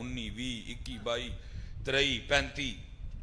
19 20 21 22 23 35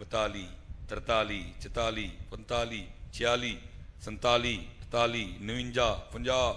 42 43 44 45 46 47 48 49 50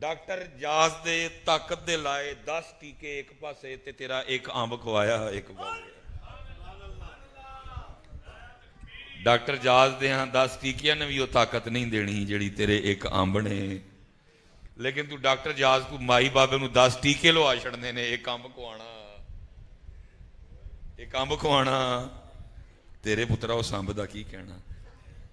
doctor ਜਾਸ ਦੇ ਤਾਕਤ ਦੇ ਲਾਏ 10 ਟੀਕੇ ਇੱਕ ਪਾਸੇ ਤੇ ਤੇਰਾ ਇੱਕ ਅੰਬ ਖਵਾਇਆ ਇੱਕ ਪਾਸੇ। ਡਾਕਟਰ ਜਾਸ ਦੇ ਹਾਂ 10 ਟੀਕਿਆਂ ਨੇ ਵੀ ਉਹ ਤਾਕਤ ਨਹੀਂ ਦੇਣੀ ਜਿਹੜੀ ਤੇਰੇ ਇੱਕ ਅੰਬ ਨੇ। ਲੇਕਿਨ ਤੂੰ ਡਾਕਟਰ ਜਾਸ ਤੂੰ ਮਾਈ ਬਾਬੇ ਨੂੰ 10 ਟੀਕੇ ਲਵਾ ਛੱਡਨੇ ਨੇ, ਇੱਕ ਅੰਬ ਖਵਾਣਾ, ਇੱਕ ਅੰਬ ਖਵਾਣਾ। ਤੇਰੇ ਪੁੱਤਰਾ ਉਸ ਅੰਬ ਦਾ ਕੀ ਕਹਿਣਾ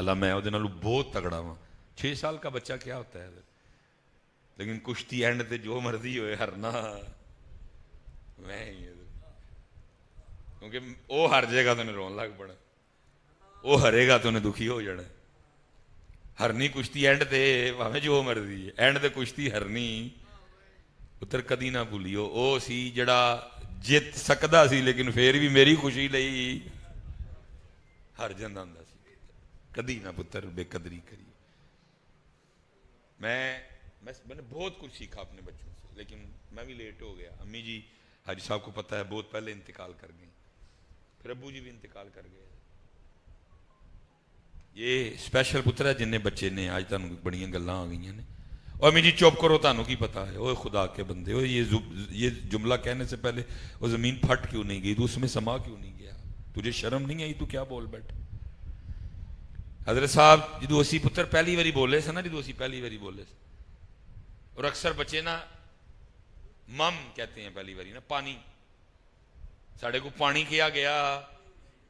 اللہ میں وہ بہت تگڑا ہوں. 6 سال کا بچہ کیا ہوتا ہے, لیکن کشتی اینڈ تے جو مرضی ہوئے ہرنا میں ہی, کیونکہ وہ ہر جائے گا تو انہیں رون لگ پڑا, وہ ہرے گا تو انہیں دکھی ہو جانا. ہرنی کشتی اینڈ تے بھاویں جو مرضی ہے, اینڈ تے کشتی ہرنی. پتر کدی نہ بھولیو او سی جڑا جیت سکدا سی لیکن پھر بھی میری خوشی لئی ہر جاندا ہوندا سی. کدی نہ پتر بے قدری کری. میں نے بہت کچھ سیکھا اپنے بچوں سے, لیکن میں بھی لیٹ ہو گیا. امی جی حاجی صاحب کو پتہ ہے بہت پہلے انتقال کر گئیں, پھر ابو جی بھی انتقال کر گئے. یہ اسپیشل پتر ہے جن بچے نے آج تمہیں بڑی گلاں آ گئی نے. اور امی جی چپ کرو, تمہیں کی پتا ہے, وہ خدا کے بندے ہو, یہ جملہ کہنے سے پہلے وہ زمین پھٹ کیوں نہیں گئی, تو اس میں سما کیوں نہیں گیا, تجھے شرم نہیں آئی, تو کیا بول بیٹھے. حضرت صاحب جدو اسی پتر پہلی باری بولے سا نا, جدو اسی پہلی باری بولے سا, اور اکثر بچے نا مم کہتے ہیں پہلی باری نا, پانی ساڑھے کو پانی کیا گیا,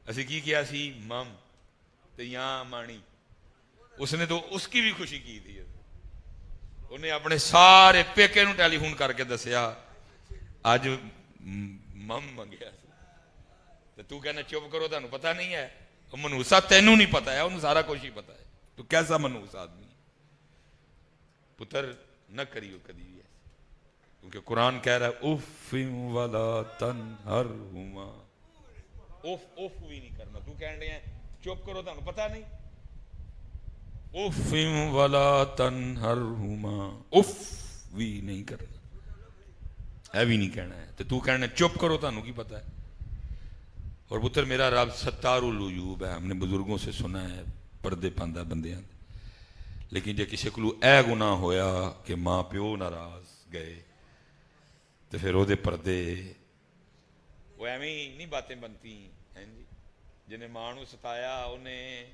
اسی کی کیا سی مم, تو یہاں مانی. اس نے تو اس کی بھی خوشی کی تھی, انہیں اپنے سارے پیکے نو ٹیلی فون کر کے دسیا اج مم منگیا, تو کہنا چپ کرو تمہیں پتہ نہیں ہے. منوسا تینوں نہیں پتا ہے, انہوں سارا کچھ ہی پتا ہے, تو کیسا منوس آدمی. پتر نہ کریو کدی بھی ایسے, کیونکہ قرآن کہہ رہا ہے اف ولا تنہرہما, اف اف بھی نہیں کرنا. تو کہہ رہے ہیں چپ کرو تمہیں پتہ نہیں, اف ولا تنہرہما, اف بھی نہیں کرنا, ہے بھی نہیں کہنا ہے. تو کہنا چپ کرو تمہیں کی پتہ ہے. اور پتر میرا رب ستار العیوب ہے, ہم نے بزرگوں سے سنا ہے پردے پاندہ بندیاں, لیکن جے کسی کو اے گناہ ہویا کہ ماں پیو ناراض گئے تو پھر وہ دے پردے وہ ایویں نہیں باتیں بنتی ہیں جی. جنہیں ماں نو ستایا انہیں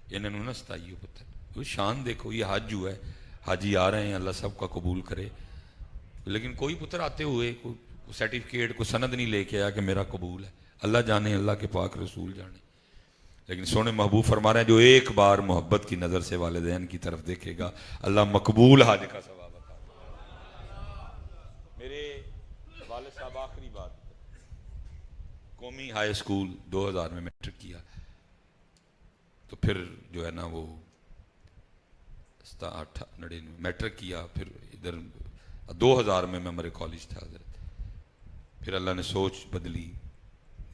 انہوں نہ ستائیو پتر. وہ شان دیکھو, یہ حج ہوا ہے, حاجی آ رہے ہیں, اللہ سب کا قبول کرے, لیکن کوئی پتر آتے ہوئے کوئی سرٹیفکیٹ کوئی سند نہیں لے کے آیا کہ میرا قبول ہے. اللہ جانے, اللہ کے پاک رسول جانے. لیکن سونے محبوب فرما رہے ہیں جو ایک بار محبت کی نظر سے والدین کی طرف دیکھے گا اللہ مقبول حج کا ثواب عطا کرے. میرے والد صاحب آخری بات, قومی ہائی اسکول 2000 میں میٹرک کیا, تو پھر جو ہے نا وہ 99 میٹرک کیا, پھر ادھر 2000 میں ہمارے کالج تھا حضرت. پھر اللہ نے سوچ بدلی,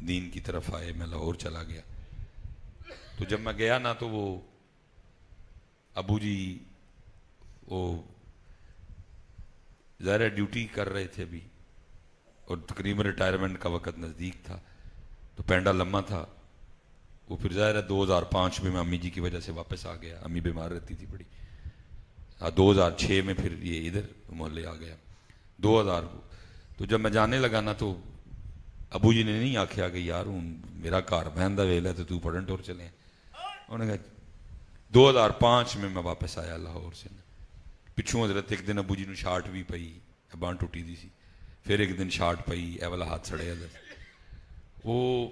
دین کی طرف آئے, میں لاہور چلا گیا. تو جب میں گیا نا تو وہ ابو جی وہ ظاہر ڈیوٹی کر رہے تھے ابھی, اور تقریباً ریٹائرمنٹ کا وقت نزدیک تھا, تو پینڈا لمحہ تھا. وہ پھر ظاہر ہے 2005 میں امی جی کی وجہ سے واپس آ گیا, امی بیمار رہتی تھی بڑی. 2006 میں پھر یہ ادھر محلے آ گیا. 2000 تو جب میں جانے لگا نا تو ابو جی نے نہیں آخیا کہ یار ہوں میرا گھر بہن کا ویل ہے تو پڑھن ٹور چلے. انہوں نے کہا 2005 میں واپس آیا لاہور سے. پچھوں حضرت ایک دن ابو جی نو شارٹ بھی پئی, بان ٹوٹی دی سی, پھر ایک دن شارٹ پئی, اے والا ہاتھ سڑیا. وہ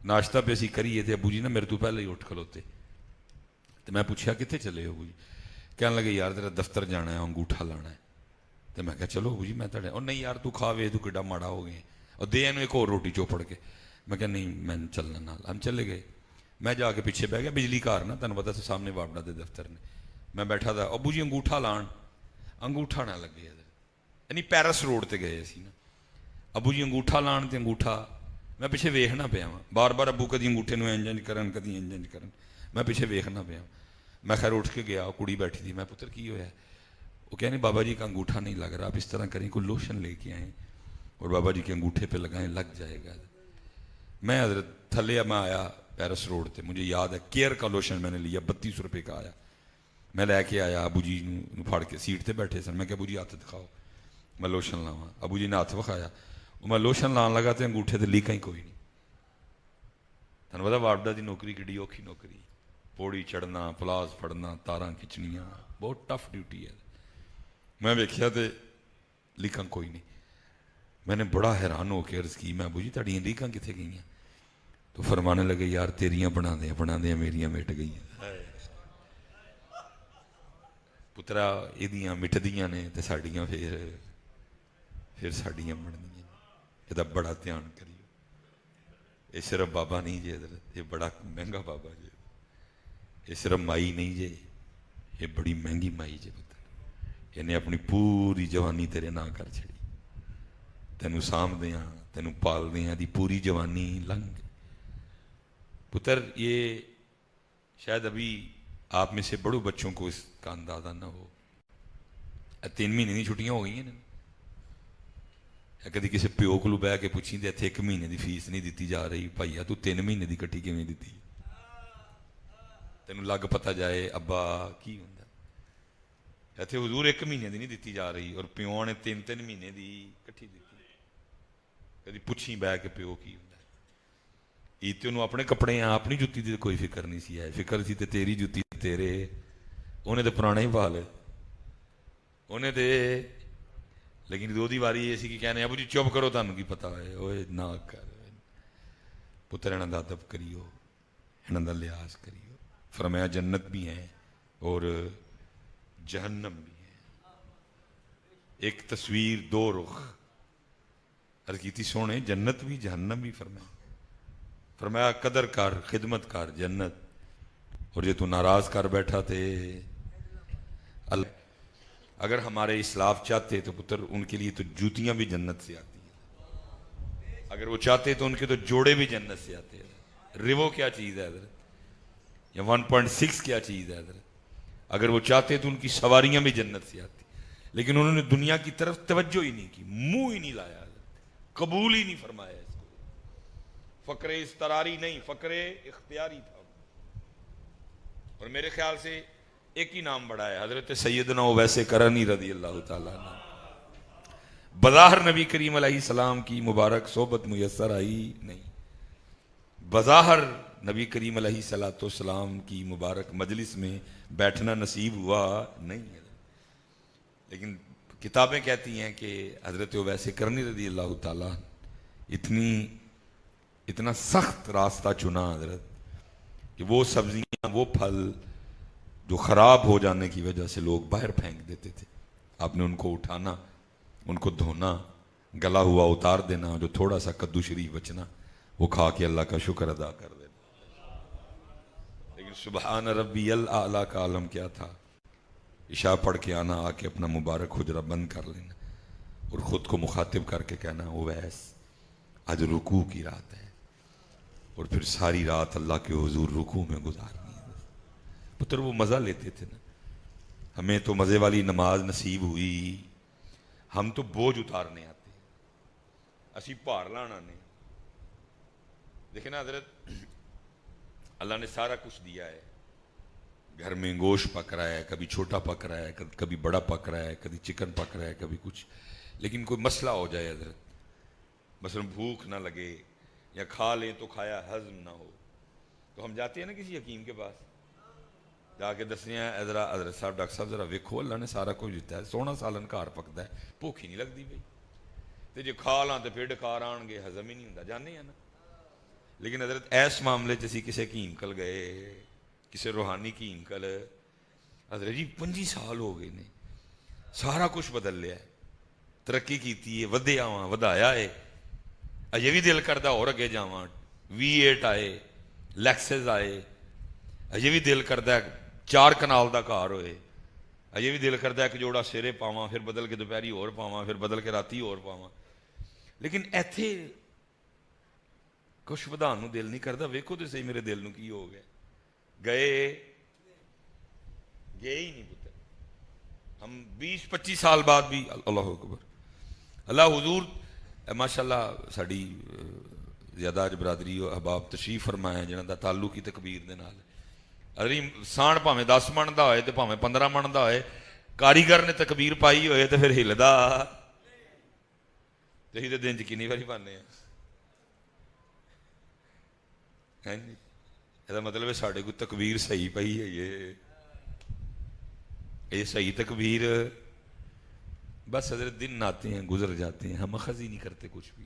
ناشتہ پہ اسی کریے تھے, ابو جی نا میرے تو پہلے ہی اٹھ کھلوتے, تو میں پوچھا کتنے چلے ہو ابو جی. کہنے لگے یار تیرا دفتر جانا ہے, انگوٹھا لانا ہے. تو میں کہا چلو ابو جی میں تڑے, اور نہیں یار تو کھاوے تو کڈا ماڑا ہو گئے, اور دے اینو ایک اور روٹی چوپڑ کے. میں کہا نہیں میں چلنا نال. ہم چلے گئے, میں جا کے پیچھے بہ گیا, بجلی گھر نا تینوں پتا سے سامنے واپڈا دے دفتر نے. میں بیٹھا تھا, ابو جی انگوٹھا لان, انگوٹھا نہ لگے, یعنی پیرس روڈ تے گئے سی نا. ابو جی انگوٹھا لان تے انگوٹھا, میں پیچھے ویکھنا پیا وا, بار بار ابو کدی انگوٹھے نو انج کرن کدی انج کرن, میں پیچھے ویکھنا پیا. میں خیر اٹھ کے گیا, کڑی بیٹھی تھی, میں پتر کی ہویا ہے. وہ کہنے بابا جی کا انگوٹھا نہیں لگ رہا, آپ اس طرح کریں کوئی لوشن لے کے آئیں اور بابا جی کے انگوٹھے پہ لگائیں, لگ جائے گا. میں حضرت تھلے میں آیا پیرس روڈ تے, مجھے یاد ہے کیئر کا لوشن میں نے لیا 32 روپے کا آیا. میں لے کے آیا, ابو جی نو پھاڑ کے سیٹ تے بیٹھے سن. میں کہ ابو جی ہاتھ دکھاؤ میں لوشن لاواں. ابو جی نے ہاتھ وکھایا, میں لوشن لان لگا تے انگوٹھے تے لیکا ہی کوئی نہیں. تھانوں پتہ واپڈا دی نوکری کیڈی اوکھی نوکری, پوڑی چڑھنا, پلاس پھڑنا, تاراں کھچنیاں, بہت ٹف ڈیوٹی ہے. میں ویکھیا تے لیکاں کوئی نہیں. میں نے بڑا حیران ہو کے عرض کی, میں ابو جی تہاڈیاں لیکاں کتنے گئیاں؟ تو فرمانے لگے یار تیریاں بنا دیا میریاں مٹ گئی. پترا یہ مٹدیاں نے تو ساڈیاں پھر ساڈیاں بننیاں. یہ بڑا دھیان کریو. یہ صرف بابا نہیں جی حضرت، یہ بڑا مہنگا بابا جی. یہ صرف مائی نہیں جی، یہ بڑی مہنگی مائی جی پتر. انہیں اپنی پوری جوانی تیرے نہ کر چھڑی. تینوں سانبھ دیاں، تینوں پال دیاں، دی پوری جوانی لنگ. پتر یہ شاید ابھی آپ میں سے بڑوں بچوں کو اس کا اندازہ نہ ہو. 3 مہینے کی چھٹیاں ہو گئی ہیں. کدی کسی پیو کو بہ کے پوچھی تے اتنے 1 مہینے کی فیس نہیں دیتی جا رہی. بھائیا تو 3 مہینے کی کٹی کیویں دیتی؟ تینوں لگ پتا جائے ابا کی ہوں. اتنے حضور 1 مہینے کی نہیں دیتی جا رہی اور پیو نے 3 مہینے کی کٹھی دیتی. کدی پوچھی بہ کے پیو کی ہوں. عید تے انہوں اپنے کپڑے ہیں، اپنی جتی دی کوئی فکر نہیں سی ہے. فکر سی تے تیری جتی تیرے. انہیں تو پرانا ہی پا لے انہیں تے. لیکن 2 واری یہ سی کہ کہنے ابو جی چپ کرو، تمہیں کی پتا ہے وہ نہ کر. پتر انہوں کا ادب کریو، انہوں کا لحاظ کریو. فرمایا جنت بھی ہے اور جہنم بھی ہے. ایک تصویر 2 رخ. عرض کیتی سونے جنت بھی جہنم بھی. فرمایا قدر کر، خدمت کر جنت، اور جے تو ناراض کر بیٹھا تھے اللہ. اگر ہمارے اسلاف چاہتے تو پتر ان کے لیے تو جوتیاں بھی جنت سے آتی ہیں. اگر وہ چاہتے تو ان کے تو جوڑے بھی جنت سے آتے ہیں. ریوو کیا چیز ہے حضرت، یا 1.6 کیا چیز ہے حضرت. اگر وہ چاہتے تو ان کی سواریاں بھی جنت سے آتی. لیکن انہوں نے دنیا کی طرف توجہ ہی نہیں کی، منہ ہی نہیں لایا حضرت. قبول ہی نہیں فرمایا اس کو. فقر استراری نہیں، فقر اختیاری تھا. اور میرے خیال سے ایک ہی نام بڑا ہے، حضرت سیدنا ویسے کرنی رضی اللہ تعالیٰ عنہ. بظاہر نبی کریم علیہ السلام کی مبارک صحبت میسر آئی نہیں. بظاہر نبی کریم علیہ السلام کی مبارک مجلس میں بیٹھنا نصیب ہوا نہیں ہے. لیکن کتابیں کہتی ہیں کہ حضرت ویسے کرنی رضی اللہ تعالیٰ اتنا سخت راستہ چنا حضرت کہ وہ سبزیاں، وہ پھل جو خراب ہو جانے کی وجہ سے لوگ باہر پھینک دیتے تھے، آپ نے ان کو اٹھانا، ان کو دھونا، گلا ہوا اتار دینا، جو تھوڑا سا کدو شریف بچنا وہ کھا کے اللہ کا شکر ادا کر دینا. لیکن سبحان ربی الاعلیٰ کا عالم کیا تھا. عشاء پڑھ کے آنا، آ کے اپنا مبارک حجرہ بند کر لینا اور خود کو مخاطب کر کے کہنا اویس آج رکوع کی رات ہے، اور پھر ساری رات اللہ کے حضور رکوع میں گزارنی ہے. پتر وہ مزہ لیتے تھے نا. ہمیں تو مزے والی نماز نصیب ہوئی، ہم تو بوجھ اتارنے آتے ہیں، اسی بھار لانا نے. دیکھیں نا حضرت، اللہ نے سارا کچھ دیا ہے. گھر میں گوشت پک رہا ہے، کبھی چھوٹا پک رہا ہے، کبھی بڑا پک رہا ہے، کبھی چکن پک رہا ہے، کبھی کچھ. لیکن کوئی مسئلہ ہو جائے حضرت، مثلا بھوک نہ لگے یا کھا لیں تو کھایا ہضم نہ ہو، تو ہم جاتے ہیں نا کسی حکیم کے پاس، جا کے دستے ہیں حضرت صاحب، ڈاکٹر صاحب ذرا ویکھو اللہ نے سارا کچھ دیتا ہے، سونا سالن گھر پکتا ہے، بھوک ہی نہیں لگتی بھائی. تو جی کھا لاں تو پھر ڈکار آن گے، ہضم ہی نہیں ہوتا، جانے ہیں نا. لیکن حضرت ایس معاملے جیسی کسی حکیم کل گئے، کسی روحانی کی انکل، حضرت جی 25 سال ہو گئے نے، سارا کچھ بدل لیا ہے، ترقی کیتی ہے، ودیا ہاں، ودایا ہے، اجے بھی دل کردا اور اگے جاواں. V8 آئے، لیکسز آئے، اجے بھی دل کردا ہے 4 کنال دا گھر ہوئے، اجے بھی دل کردا ہے کہ جوڑا سیرے پاواں، پھر بدل کے دوپہری اور پاواں، پھر بدل کے راتی اور پاواں. لیکن ایتھے کچھ ودان نو دل نہیں کردا. ویکھو تو صحیح میرے دل نو کی ہو گیا. گئے ہی نہیں پتر. ہم 20-25 سال بعد بھی اللہ اکبر اللہ حضور ماشاءاللہ ساڈی زیادہ برادری و احباب تشریف فرمائے جنہاں دا تعلق ہی تکبیر دے نال. ارے سان بھاویں 10 من دا ہوئے تے بھاویں 15 من دا ہوئے، کاریگر نے تکبیر پائی ہوئے تے پھر ہلدا. تے ہی تے دن چ کنی واری پانے ہیں. یہ مطلب ہے ساڈے کو تکبیر صحیح پئی ہے. یہ صحیح تکبیر بس حضرت دن آتے ہیں گزر جاتے ہیں، ہم اخذ ہی نہیں کرتے کچھ بھی.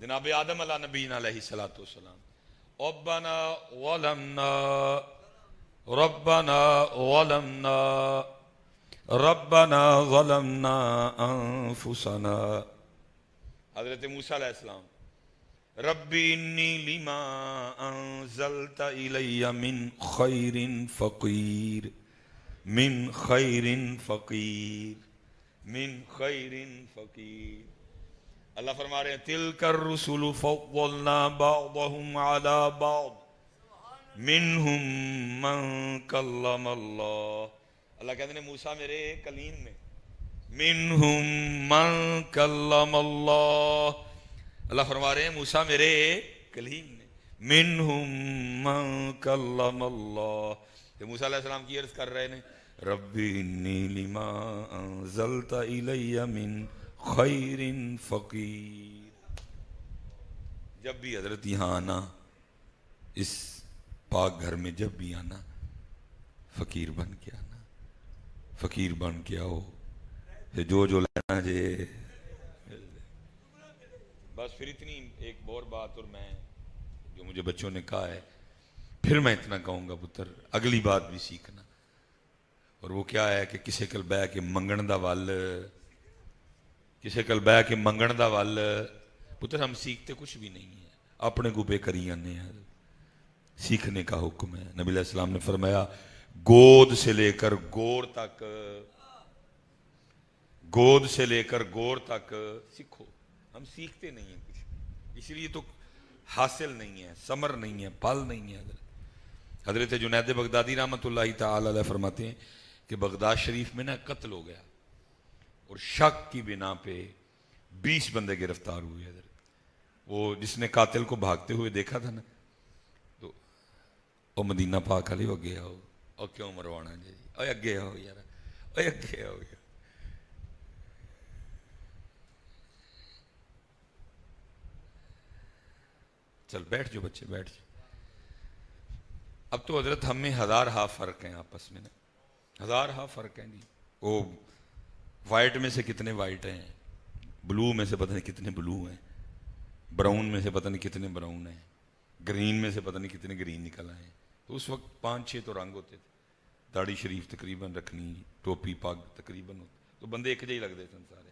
جناب آدم علیہ نبینا علیہ الصلوۃ والسلام، ربنا ظلمنا ربنا ظلمنا ربنا ظلمنا انفسنا. حضرت موسیٰ علیہ السلام، ربی انی لما انزلت الی من خیر فقیر من خیر فقیر من خیر فقیر. اللہ فرما رہے ہیں تلک الرسل فضلنا بعضهم على بعض منہم من کلم اللہ. اللہ کہتے ہیں موسیٰ میرے کلیم میں، منہم من کلم اللہ. اللہ فرما رہے ہیں موسیٰ میرے کلیم میں، منہم من کلم اللہ. تو موسیٰ علیہ السلام کی عرض کر رہے ہیں ربی انی لما انزلت الی من خیر فقیر. جب بھی حضرت یہاں آنا، اس پاک گھر میں جب بھی آنا، فقیر بن کے آنا، فقیر بن کے آؤ، جو لینا جے. بس پھر اتنی ایک اور بات، اور میں جو مجھے بچوں نے کہا ہے پھر میں اتنا کہوں گا پتر اگلی بات بھی سیکھنا. اور وہ کیا ہے کہ کسے کل بہ کے منگن دا ول، کسے کل بہ کے منگن دا ول. پتر ہم سیکھتے کچھ بھی نہیں ہیں، اپنے گوبے کری جانے ہیں. سیکھنے کا حکم ہے. نبی علیہ السلام نے فرمایا گود سے لے کر گور تک، گود سے لے کر گور تک سیکھو. ہم سیکھتے نہیں ہیں کچھ، اس لیے تو حاصل نہیں ہے، ثمر نہیں ہے، پھل نہیں ہے. حضرت جنید بغدادی رحمۃ اللہ تعالی علیہ فرماتے ہیں کہ بغداد شریف میں نا قتل ہو گیا، اور شک کی بنا پہ 20 بندے گرفتار ہوئے. حضرت وہ جس نے قاتل کو بھاگتے ہوئے دیکھا تھا نا، تو وہ مدینہ پاک علی اگے آؤ، اور کیوں مروانا جی، اوے اگے آؤ یار، اوے اگے آؤ یار. چل بیٹھ جو بچے، بیٹھ جو. اب تو حضرت ہم میں ہزار ہا فرق ہیں آپس میں نا، ہزار ہا فرق ہیں جی. وہ وائٹ میں سے کتنے وائٹ ہیں، بلو میں سے پتہ نہیں کتنے بلو ہیں، براؤن میں سے پتہ نہیں کتنے براؤن ہیں، گرین میں سے پتہ نہیں کتنے گرین نکل آئے ہیں. تو اس وقت 5-6 تو رنگ ہوتے تھے، داڑھی شریف تقریباً رکھنی، ٹوپی پاگ تقریباً ہوتی، تو بندے ایک جے ہی لگتے تھے سارے.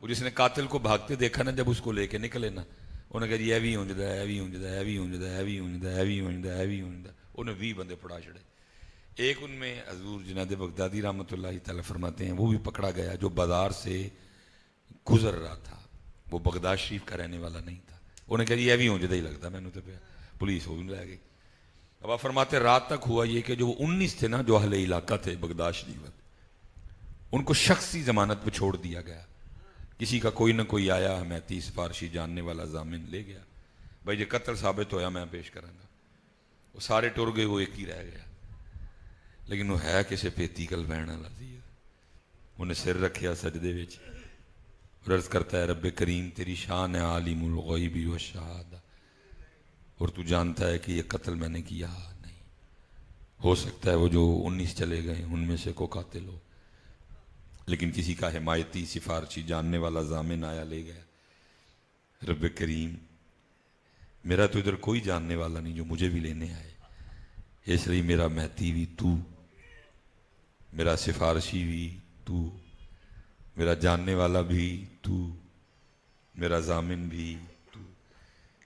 وہ جس نے قاتل کو بھاگتے دیکھا نا، جب اس کو لے کے نکلے نا، انہیں کہا جی اے بھی ہونجدہ ہے، اے بھی ہونجدہ ہے، اے بھی ہونجدہ ہے، اے بھی ہونجدہ ہے، اے بھی ہونجدہ ہے، اے بھی ہونجدہ ہے. انہیں 20 بندے پڑا چھڑے. ایک ان میں حضور جنید بغدادی رحمۃ اللہ تعالی فرماتے ہیں وہ بھی پکڑا گیا، جو بازار سے گزر رہا تھا، وہ بغداد شریف کا رہنے والا نہیں تھا. انہیں کہا جی اے بھی ہونجدہ ہی لگتا، میں نے تو پہ پولیس ہو بھی لے گئی. اب آپ فرماتے رات تک ہوا یہ کہ جو 19 تھے نا، جو اہل علاقہ تھے بغداد شریف، ان کو شخصی ضمانت پہ چھوڑ دیا گیا. کسی کا کوئی نہ کوئی آیا، حمیتی سفارشی جاننے والا ضامن لے گیا، بھائی یہ قتل ثابت ہویا میں پیش کروں گا. وہ سارے ٹر گئے، وہ ایک ہی رہ گیا. لیکن وہ ہے کسے پیتی کل بہن والا سی. انہیں سر رکھیا سجدے وچ، اور عرض کرتا ہے رب کریم تیری شان ہے عالم الغیب والشہادہ، اور تو جانتا ہے کہ یہ قتل میں نے کیا نہیں. ہو سکتا ہے وہ جو 19 چلے گئے ان میں سے کو قاتل ہو، لیکن کسی کا حمایتی سفارشی جاننے والا ضامن آیا لے گیا. رب کریم میرا تو ادھر کوئی جاننے والا نہیں جو مجھے بھی لینے آئے، اس لیے میرا مہتی بھی تو، میرا سفارشی بھی تو، میرا جاننے والا بھی تو، میرا ضامن بھی تو.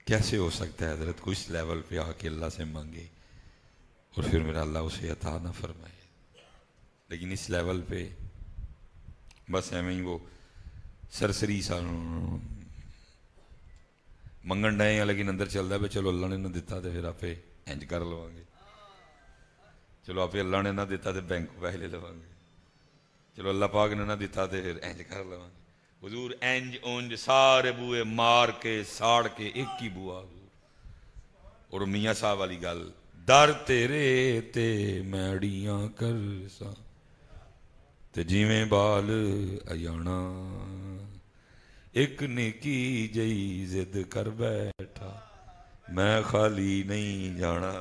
کیسے ہو سکتا ہے حضرت کو اس لیول پہ آ کے اللہ سے مانگے اور پھر میرا اللہ اسے عطا نہ فرمائے. لیکن اس لیول پہ بس ایویں ہی وہ سرسری سا منگن ڈائیں ہیں، لیکن اندر چل رہا ہے بھائی چلو اللہ نے نہ دیتا تو پھر آپ انج کر لواں گے، چلو آپ اللہ نے نہ دیتا تو بینک کو پیسے لے لواں گے، چلو اللہ پاک نے نہ دیتا تو پھر انج کر لواں گے. حضور انج اونج سارے بوئے مار کے ساڑ کے ایک ہی بوا حضور. اور میاں صاحب والی گل، در تیرے تے میڑیاں کر سا تے جیویں بال ایانا، ایک نیکی جئی زد کر بیٹھا میں خالی نہیں جانا.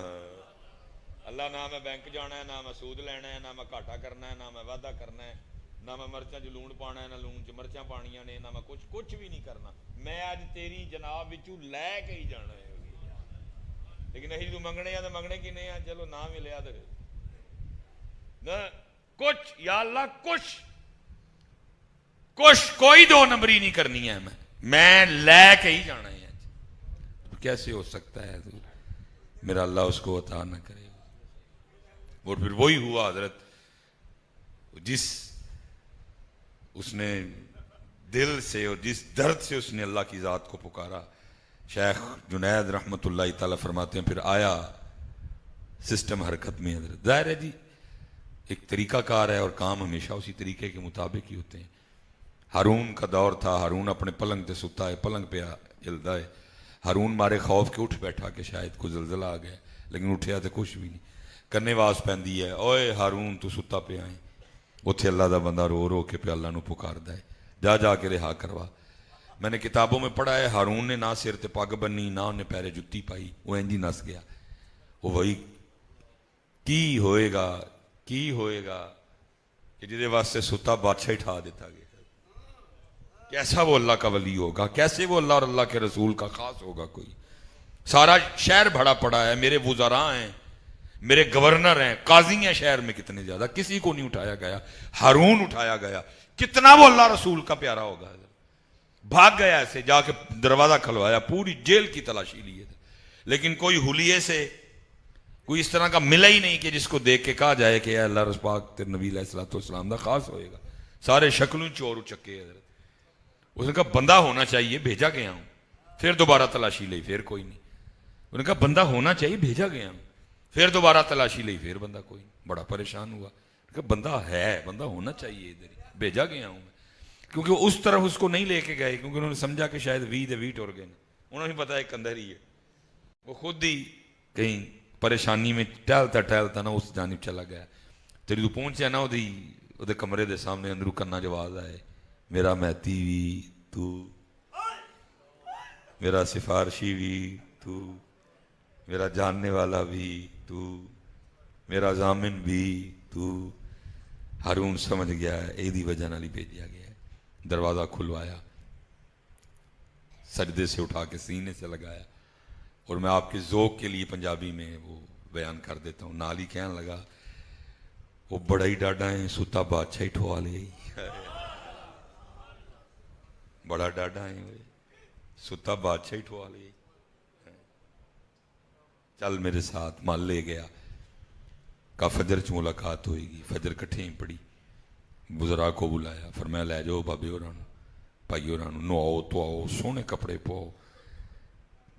اللہ نہ میں بینک جانا ہے، نہ میں سود لینا ہے، نہ میں گھاٹا کرنا ہے، نہ میں وعدہ کرنا ہے. نہ میں مرچاں چ لون پانا ہے نہ لون چ مرچاں پانیاں نے نہ میں کچھ بھی نہیں کرنا میں اج تیری جناب وچوں لے کے ہی جانا ہے لیکن اسی تو منگنے آ تو منگنے کی نہیں آ چلو نہ ملیا تو نہ کچھ یا اللہ کچھ کوئی دو نمبری نہیں کرنی ہے میں لے کے ہی جانا ہے کیسے ہو سکتا ہے میرا اللہ اس کو عطا نہ کرے اور پھر وہی ہوا حضرت جس اس نے دل سے اور جس درد سے اس نے اللہ کی ذات کو پکارا شیخ جنید رحمت اللہ تعالیٰ فرماتے ہیں پھر آیا سسٹم حرکت میں حضرت ظاہر ہے جی ایک طریقہ کار ہے اور کام ہمیشہ اسی طریقے کے مطابق ہی ہوتے ہیں ہارون کا دور تھا ہارون اپنے پلنگ پہ ستا ہے پلنگ پہ جلدا ہے ہارون مارے خوف کے اٹھ بیٹھا کہ شاید کوئی زلزلہ آ گیا لیکن اٹھیا تو کچھ بھی نہیں کنے واس پیندی ہے اوئے ہارون تو ستا پہ آئیں اتھے اللہ دا بندہ رو رو کے پہ اللہ نو پکاردا ہے جا کے رہا کروا میں نے کتابوں میں پڑھا ہے ہارون نے نہ سر تے پگ بنی نہ انہیں پیرے جتی پائی وہ انجی نس گیا وہ وہی کی ہوئے گا کہ جدے واسطے ستا بادشاہ ٹھا دیتا گیا کیسا وہ اللہ کا ولی ہوگا کیسے وہ اللہ اور اللہ کے رسول کا خاص ہوگا کوئی سارا شہر بھرا پڑا ہے میرے وزراء ہیں میرے گورنر ہیں قاضی ہیں شہر میں کتنے زیادہ کسی کو نہیں اٹھایا گیا ہارون اٹھایا گیا کتنا وہ اللہ رسول کا پیارا ہوگا بھاگ گیا ایسے جا کے دروازہ کھلوایا پوری جیل کی تلاشی لیے لیکن کوئی حلیے سے کوئی اس طرح کا ملا ہی نہیں کہ جس کو دیکھ کے کہا جائے کہ اے اللہ رسول پاک تیرے نبی علیہ السلام دا خاص ہوئے گا سارے شکلوں چور اچکے حضرت اس نے کہا بندہ ہونا چاہیے بھیجا گیا ہوں پھر دوبارہ تلاشی لئی پھر کوئی نہیں انہوں نے کہا بندہ ہونا چاہیے بھیجا گیا ہوں پھر دوبارہ تلاشی لئی پھر بندہ کوئی نہیں بڑا پریشان ہوا کہ بندہ ہے بندہ ہونا چاہیے ادھر ہی بھیجا گیا ہوں میں کیونکہ اس طرف اس کو نہیں لے کے گئے کیونکہ انہوں نے سمجھا کہ شاید وی ٹور گئے انہوں نے پتا ایک اندر ہی ہے وہ خود ہی کہیں پریشانی میں ٹہلتا نا اس جانب چلا گیا تیری تو پہنچیا نا وہ کمرے دے سامنے اندروں کرنا جو آواز آئے میرا مہتی بھی تو میرا سفارشی بھی تو میرا جاننے والا بھی تو میرا ضامن بھی تو ہارون سمجھ گیا ہے ایدی وجہ نالی بھیجیا گیا ہے دروازہ کھلوایا سجدے سے اٹھا کے سینے سے لگایا اور میں آپ کے ذوق کے لیے پنجابی میں وہ بیان کر دیتا ہوں نالی کہنے لگا وہ بڑا ہی ڈاڈا ہے ستا بادشاہ ہی ٹھوا لے بڑا ڈاڈا ہے ستا بادشاہ ہی ٹھوا لے چل میرے ساتھ مال لے گیا کہا فجر چ ملاقات ہوئے گی فجر کٹھے ہی پڑی بزرا کو بلایا فرمایا لے جاؤ بابے اورانو بھائی اورانو نواؤ تو آؤ سونے کپڑے پواؤ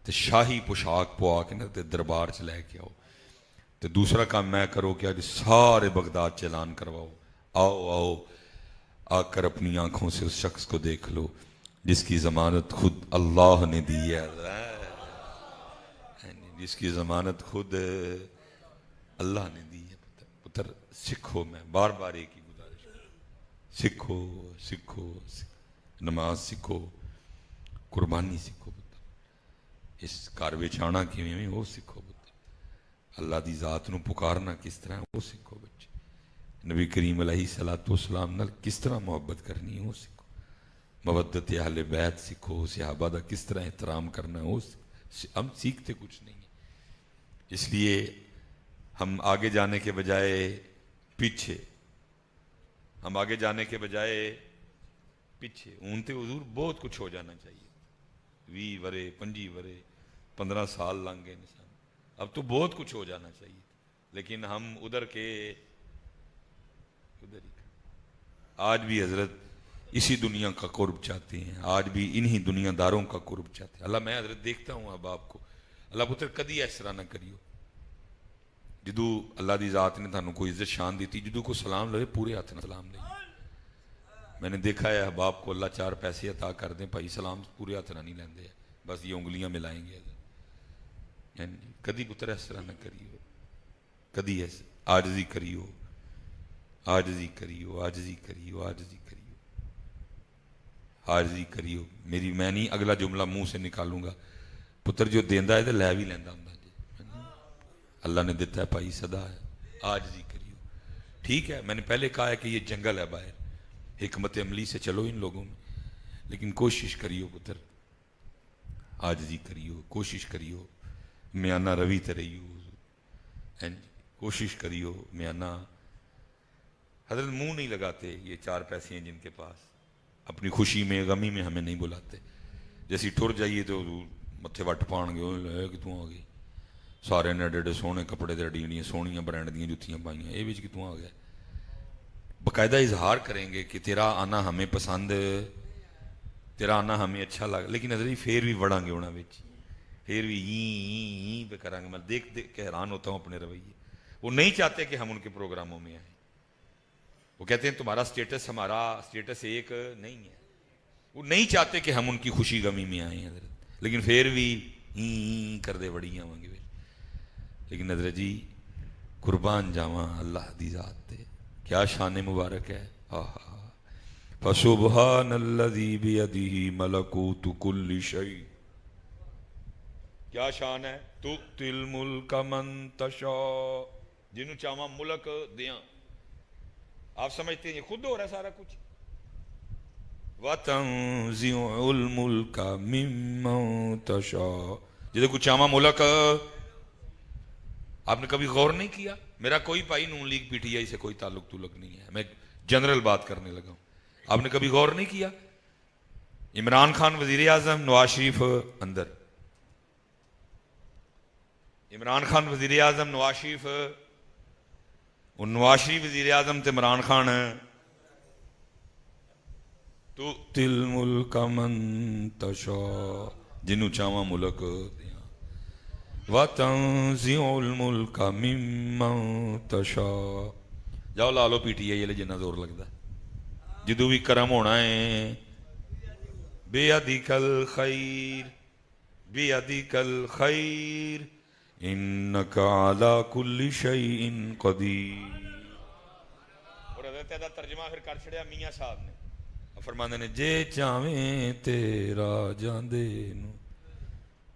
تے شاہی پوشاک پوا کے نا تے دربار چ لے کے آؤ تے دوسرا کام میں کرو کہ آج سارے بغداد چ اعلان کرواؤ آؤ آ کر اپنی آنکھوں سے اس شخص کو دیکھ لو جس کی ضمانت خود اللہ نے دی ہے جس کی ضمانت خود اللہ نے دی ہے پتر سکھو میں بار بار ایک ہی گزارش سکھو نماز سکھو قربانی سکھو پتر اس کاروے چانا کی وہ سکھو پتر اللہ دی ذات نو پکارنا کس طرح وہ سکھو بچے نبی کریم علیہ السلام نال کس طرح محبت کرنی ہے وہ سکھو مودت اہل بیت سکھو صحابہ دا کس طرح احترام کرنا ہے وہ ہم سیکھتے کچھ نہیں اس لیے ہم آگے جانے کے بجائے پیچھے اونتے حضور بہت کچھ ہو جانا چاہیے 20 ورے 25 ورے 15 سال لنگ گئے نسان اب تو بہت کچھ ہو جانا چاہیے لیکن ہم ادھر ہی آج بھی حضرت اسی دنیا کا قرب چاہتے ہیں آج بھی انہی دنیا داروں کا قرب چاہتے ہیں اللہ میں حضرت دیکھتا ہوں اب آپ کو اللہ پتر کدی اس طرح نہ کریو جدو اللہ دی ذات نے تھانوں کوئی عزت شان دیتی جدو کو سلام لے پورے ہاتھ نہ سلام لے میں نے دیکھا ہے احباب کو اللہ 4 پیسے عطا کر دیں بھائی سلام پورے ہاتھ نہ نہیں لیندے بس یہ انگلیاں ملائیں گے کدی پتر اس طرح نہ کریو کدی ایسے عاجزی کریو میری میں نہیں اگلا جملہ منہ سے نکالوں گا پتر جو دیندا ہے تو لے بھی لیندہ ہوں جی اللہ نے دیتا ہے بھائی صدا ہے عاجزی کریو ٹھیک ہے میں نے پہلے کہا ہے کہ یہ جنگل ہے باہر حکمت عملی سے چلو ان لوگوں میں، لیکن کوشش کریو پتر، عاجزی کریو، کوشش کریو میانہ روی تے رہیو، کوشش کریو میانہ حضرت منہ نہیں لگاتے، یہ چار پیسے ہیں جن کے پاس اپنی خوشی میں غمی میں ہمیں نہیں بلاتے، جیسی ٹر جائیے تو متھے وٹ پان گے، لے کتوں آ گئی، سارے نے ایڈے سونے کپڑے تے ایڈیاں سونیاں برانڈ دیاں جتیاں پائیاں، یہ بچ کتوں آ گیا؟ باقاعدہ اظہار کریں گے کہ تیرا آنا ہمیں پسند، تیرا آنا ہمیں اچھا لگا، لیکن حضرت پھر بھی وڑاں گے انہاں وچ، پھر بھی این پہ کریں گے۔ میں دیکھ کے حیران ہوتا ہوں اپنے رویے، وہ نہیں چاہتے کہ ہم ان کے پروگراموں میں آئیں، وہ کہتے ہیں تمہارا سٹیٹس ہمارا سٹیٹس ایک نہیں ہے، وہ نہیں چاہتے کہ ہم ان کی خوشی غمی میں آئیں حضرت، لیکن پھر بھی کر دے بڑیاں ہوں گے۔ لیکن حضرت جی قربان جاواں اللہ دی ذات تے، کیا شان مبارک ہے، فسبحان الذی بیدہ ملکوت کل شیء، کیا شان ہے، تؤتی الملک من تشاء، جنہوں چاہواں ملک دیاں، آپ سمجھتے ہیں یہ خود ہو رہا ہے سارا کچھ، وَتَنزِعُ الْمُلْكَ مِمَّن تَشَاءُ، جدے کچھ چاہواں ملک، آپ نے کبھی غور نہیں کیا؟ میرا کوئی بھائی نون لیگ پی ٹی آئی سے کوئی تعلق نہیں ہے، میں جنرل بات کرنے لگا ہوں، آپ نے کبھی غور نہیں کیا؟ عمران خان وزیر اعظم، نواز شریف اندر، عمران خان وزیر اعظم، نواز شریف، نواز شریف وزیر اعظم تے عمران خان، تؤتی الملک من تشاء، جنوں چاہواں ملک دیاں، وَتَنزِعُ الْمُلْكَ مِمَّن تَشَاءُ، جاؤ لا لو پی ٹی آئی والے جنہ زور لگتا ہے، جدو بھی کرم ہونا ہے، بِیَدِکَ الْخَيْرُ بِیَدِکَ الْخَيْرُ اِنَّکَ عَلَىٰ كُلِّ شَيْءٍ قَدِیرٌ۔ اور حضرت دا ترجمہ پھر کر چھڑیا میاں صاحب نے، فرماندے نے جے چاہیں تیرا جاندے نو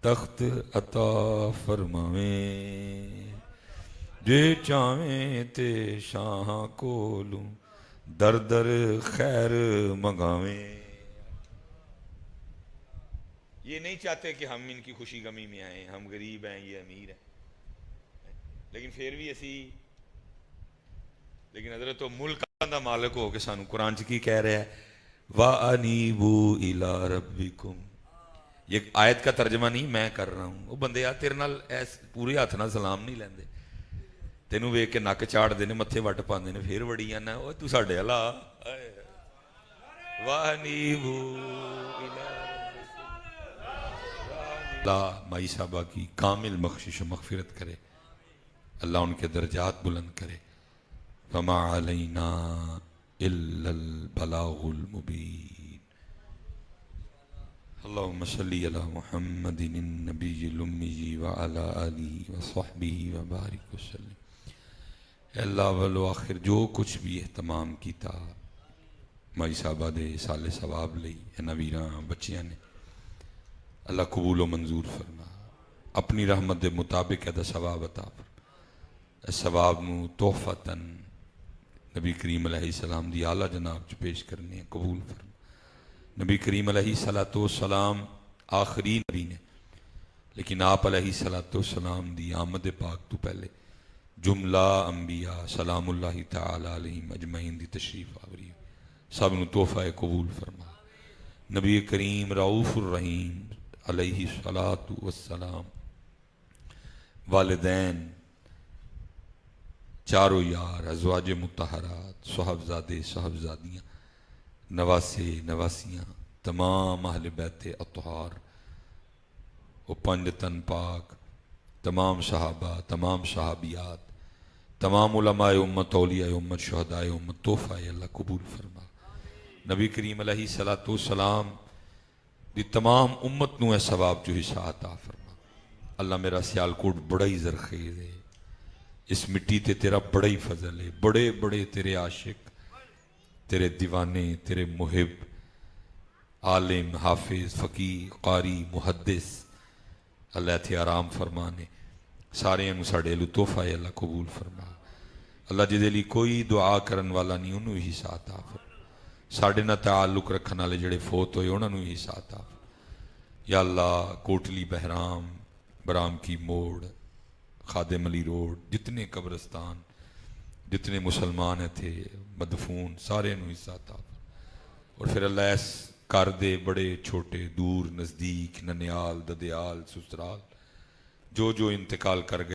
تخت عطا فرماویں، جے چاہیں تے شاہاں کولوں در در خیر منگاویں۔ یہ نہیں چاہتے کہ ہم ان کی خوشی غمی میں آئیں، ہم غریب ہیں یہ امیر ہیں، لیکن پھر بھی اسی، لیکن حضرت تو ملک دا مالک ہو کے سانو قرآن کی کہہ رہا ہے وَأَنِيبُوا إِلَىٰ رَبِّكُمْ، یہ آیت کا ترجمہ نہیں میں کر رہا ہوں، وہ بندے تیرے نال پورے ہاتھ نال سلام نہیں لیندے، تینوں ویکھ کے نک چاڑ دے نے، متھے وٹ پاندے نے، پھر وڑی جانا او تو ساڈے والا، وَأَنِيبُوا إِلَىٰ اللہ مائی صاحبہ کی کامل بخشش و مغفرت کرے، اللہ ان کے درجات بلند کرے، فما علینا الا البلاغ المبین۔ اللہم صلی علی محمد النبی الامی وعلی آلہ وصحبہ وبارک وسلم۔ اے اللہ والآخر جو کچھ بھی اہتمام کیتا مائی صاحبہ دے سال ثواب لئی انہاں ویراں بچیاں نے، اللہ قبول و منظور فرما، اپنی رحمت دے مطابق ایدہ ثواب عطا فرما، اس ثواب نو تحفتاً نبی کریم علیہ السلام دی اعلیٰ جناب جو پیش کرنے ہیں قبول فرما۔ نبی کریم علیہ السلام آخری نبی نے، لیکن آپ علیہ السلام دی آمد پاک تو پہلے جملہ انبیاء سلام اللہ تعالی علیہم اجمعین دی تشریف آوری، سب نو تحفہ قبول فرما۔ نبی کریم رؤوف الرحیم علیہ السلام، والدین، چاروں یار، ازواج مطہرات، صحابزادے صحابزادیاں، نواسے نواسیاں، تمام اہل بیت اطہار، وہ پنج تن پاک، تمام صحابہ، تمام صحابیات، تمام علماء امت، اولیاء امت، شہداء امت، تحفہ اللہ قبول فرما۔ نبی کریم علیہ السلام دی تمام امت نو اے ثواب جو حصہ عطا فرما۔ اللہ میرا سیالکوٹ بڑا ہی زرخیز ہے، اس مٹی تے تیرا بڑا ہی فضل ہے، بڑے بڑے تیرے عاشق، تیرے دیوانے، تیرے محب، عالم، حافظ، فقیہ، قاری، محدث، اللہ تھے آرام فرمانے، سارے انو ساڑے لو تحفہ اللہ قبول فرما۔ اللہ جدے لی کوئی دعا کرن والا نہیں، انہوں ہی ساتھ آفر، ਸਾਡੇ ਨਾਲ ਤਾਲੁਕ ਰੱਖਣ ਵਾਲੇ ਜਿਹੜੇ ਫੌਤ ਹੋਏ ਉਹਨਾਂ ਨੂੰ ਹੀ ਹਿੱਸਾ ਤਾ। یا اللہ کوٹلی بہرام برام کی موڑ خادم علی روڈ جتنے قبرستان جتنے مسلمان تھے مدفون سارے نو حصہ تھا، اور پھر اللہ ایس کر دے بڑے چھوٹے دور نزدیک ننیال ددیال سسرال جو انتقال کر گئے